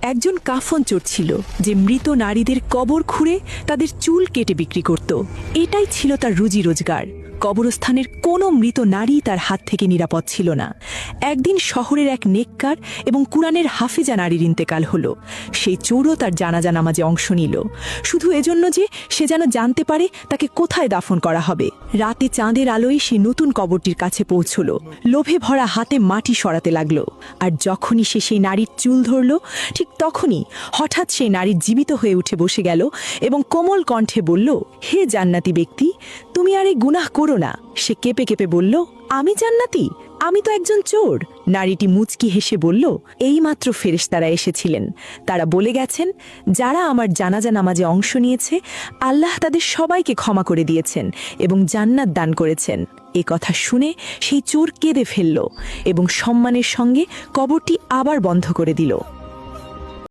একজন কাফন চোর ছিল যে মৃত নারীদের কবর খুঁড়ে তাদের চুল কেটে বিক্রি করত। এটাই ছিল তার রুজি রোজগার। কবরস্থানের কোনো মৃত নারী তার হাত থেকে নিরাপদ ছিল না। একদিন শহরের এক নেককার এবং কুরআনের হাফেজা নারীর ইন্তেকাল হলো। সেই চোরও তার জানাজা নামাজে অংশ নিল, শুধু এজন্য যে সে যেন জানতে পারে তাকে কোথায় দাফন করা হবে। রাতে চাঁদের আলোয় সে নতুন কবরটির কাছে পৌঁছল, লোভে ভরা হাতে মাটি সরাতে লাগলো। আর যখনই সে সেই নারীর চুল ধরল, ঠিক তখনই হঠাৎ সেই নারী জীবিত হয়ে উঠে বসে গেল এবং কোমল কণ্ঠে বলল, হে জান্নাতি ব্যক্তি, তুমি আর এই গুনাহ করো না। সে কেঁপে কেঁপে বলল, আমি জান্নাতি? আমি তো একজন চোর। নারীটি মুচকি হেসে বলল, এইমাত্র ফেরেশতারা এসেছিলেন। তারা বলে গেছেন, যারা আমার জানাজা নামাজে অংশ নিয়েছে আল্লাহ তাদের সবাইকে ক্ষমা করে দিয়েছেন এবং জান্নাত দান করেছেন। এ কথা শুনে সেই চোর কেঁদে ফেলল এবং সম্মানের সঙ্গে কবরটি আবার বন্ধ করে দিল।